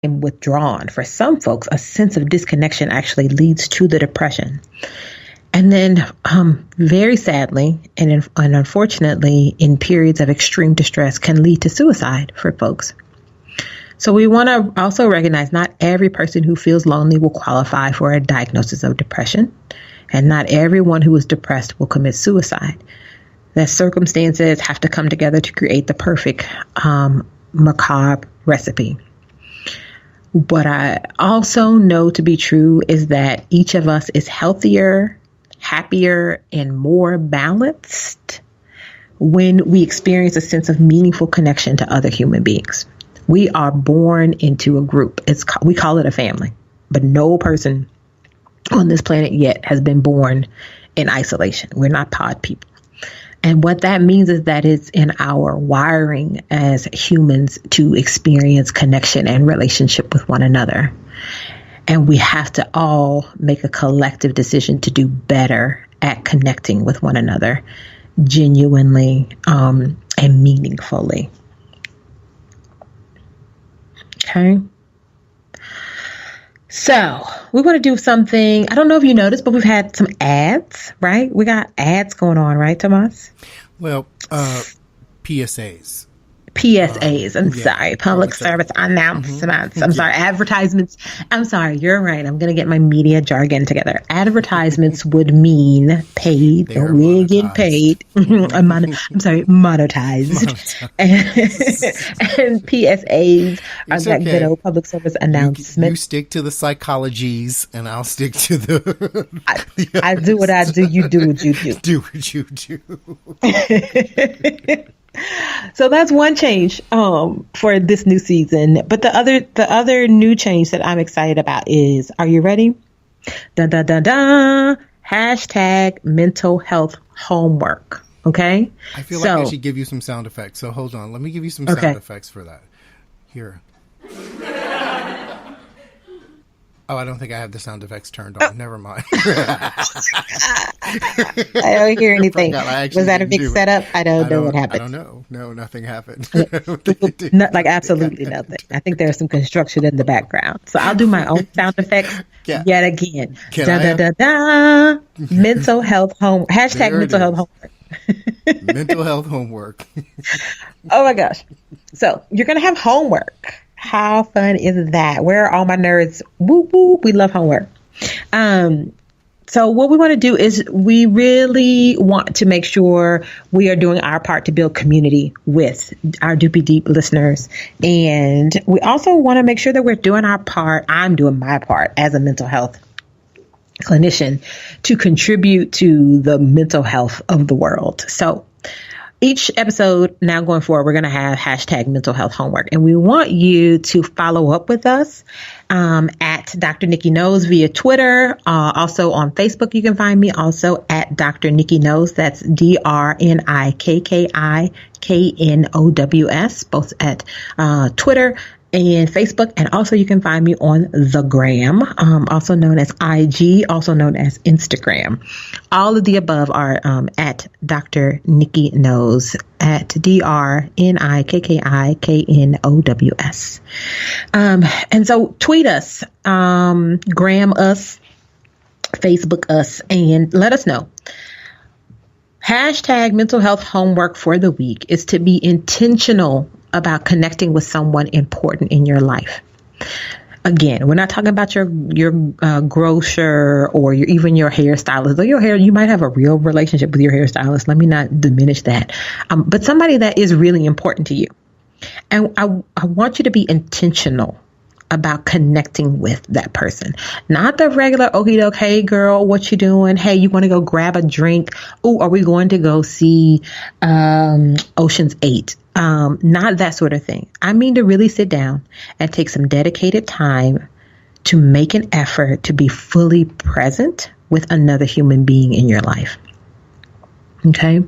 and withdrawn. For some folks, a sense of disconnection actually leads to the depression. And then, very sadly, and unfortunately, in periods of extreme distress can lead to suicide for folks. So we want to also recognize not every person who feels lonely will qualify for a diagnosis of depression, and not everyone who is depressed will commit suicide. That circumstances have to come together to create the perfect macabre recipe. What I also know to be true is that each of us is healthier, happier, and more balanced when we experience a sense of meaningful connection to other human beings. We are born into a group. We call it a family, but no person on this planet yet has been born in isolation. We're not pod people. And what that means is that it's in our wiring as humans to experience connection and relationship with one another. And we have to all make a collective decision to do better at connecting with one another genuinely and meaningfully. Okay. So we want to do something. I don't know if you noticed, but we've had some ads, right? We got ads going on, right, Tomas? Well, PSAs. I'm sorry, public service announcements. Mm-hmm. I'm sorry, advertisements. I'm sorry, you're right. I'm going to get my media jargon together. Advertisements would mean paid. We're getting paid. I'm sorry, monetized. And PSAs are that good old public service announcement. You stick to the psychologies, and I'll stick to the... I do what I do. You do what you do. Do what you do. So that's one change for this new season. But the other new change that I'm excited about is, are you ready? Dun, dun, dun, dun. Hashtag mental health homework. Okay. I feel like I should give you some sound effects. So hold on. Let me give you some sound effects for that. Here. Oh, I don't think I have the sound effects turned on. Never mind. I don't hear anything. Was that a big setup? I don't know what happened. I don't know. No, nothing happened. Absolutely nothing. I think there's some construction in the background. So I'll do my own sound effects yet again. Mental health home. Hashtag mental health homework. Mental health homework. Oh my gosh. So you're going to have homework. How fun is that? Where are all my nerds? Whoop, whoop. We love homework. So what we want to do is we really want to make sure we are doing our part to build community with our Doopy Deep listeners. And we also want to make sure that we're doing our part. I'm doing my part as a mental health clinician to contribute to the mental health of the world. So each episode now going forward, we're going to have hashtag mental health homework. And we want you to follow up with us at Dr. Nikki Knows via Twitter. Also on Facebook, you can find me also at Dr. Nikki Knows. That's DrNikkikinows, both at Twitter and Facebook. And also you can find me on the gram, also known as IG, also known as Instagram. All of the above are at Dr. Nikki Knows, at DrNikkikinows. And so tweet us, gram us, Facebook us, and let us know. Hashtag mental health homework for the week is to be intentional about connecting with someone important in your life. Again, we're not talking about your grocer or even your hairstylist. Though you might have a real relationship with your hairstylist. Let me not diminish that. But somebody that is really important to you. And I want you to be intentional about connecting with that person. Not the regular okie doke, hey girl, what you doing? Hey, you want to go grab a drink? Oh, are we going to go see Ocean's 8? Not that sort of thing. I mean to really sit down and take some dedicated time to make an effort to be fully present with another human being in your life. Okay?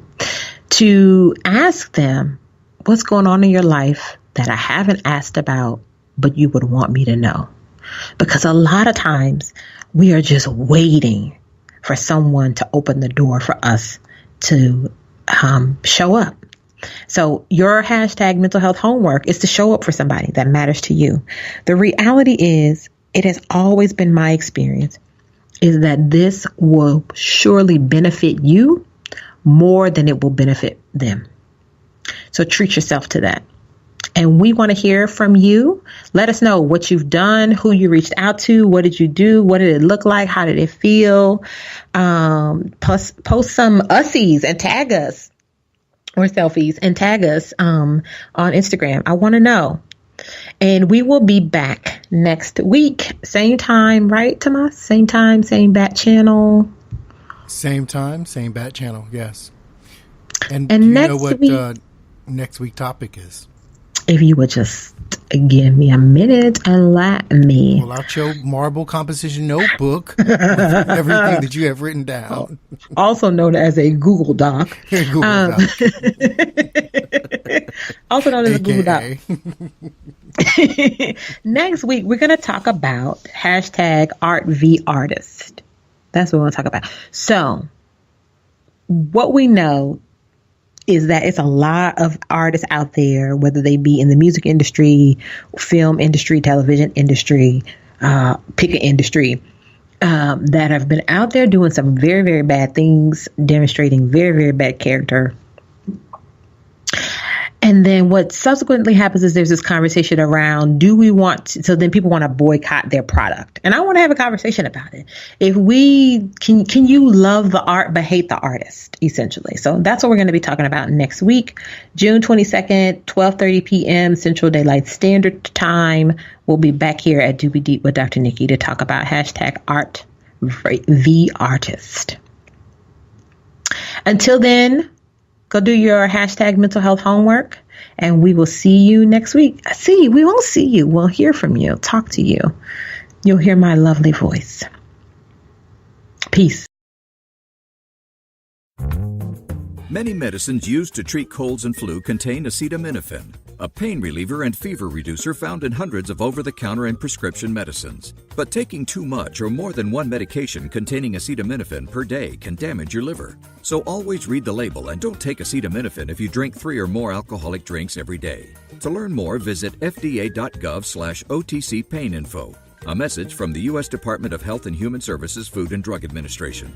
To ask them, what's going on in your life that I haven't asked about, but you would want me to know? Because a lot of times we are just waiting for someone to open the door for us to show up. So your hashtag mental health homework is to show up for somebody that matters to you. The reality is, it has always been my experience is that this will surely benefit you more than it will benefit them. So treat yourself to that. And we want to hear from you. Let us know what you've done, who you reached out to, what did you do, what did it look like, how did it feel? Post some ussies and tag us, or selfies, and tag us on Instagram. I want to know. And we will be back next week. Same time, right, Tomas? Same time, same bat channel. Same time, same bat channel, yes. And do you know what next week topic is? If you would just give me a minute and let me pull out your marble composition notebook with everything that you have written down. Also known as a Google Doc. Google Doc. Also known as a Google Doc. Next week, we're going to talk about hashtag art v artist. That's what we're going to talk about. So what we know is that it's a lot of artists out there, whether they be in the music industry, film industry, television industry, pick an industry, that have been out there doing some very, very bad things, demonstrating very, very bad character. And then what subsequently happens is there's this conversation around, do we want to, so then people want to boycott their product. And I want to have a conversation about it. If we, can you love the art but hate the artist, essentially? So that's what we're going to be talking about next week, June 22nd, 12:30 p.m. Central Daylight Standard Time. We'll be back here at Doobie Deep with Dr. Nikki to talk about hashtag art v artist. Until then, go do your hashtag mental health homework, and we will see you next week. We won't see you. We'll hear from you, talk to you. You'll hear my lovely voice. Peace. Many medicines used to treat colds and flu contain acetaminophen, a pain reliever and fever reducer found in hundreds of over-the-counter and prescription medicines. But taking too much or more than one medication containing acetaminophen per day can damage your liver. So always read the label and don't take acetaminophen if you drink 3 or more alcoholic drinks every day. To learn more, visit fda.gov/OTC Pain Info. A message from the U.S. Department of Health and Human Services Food and Drug Administration.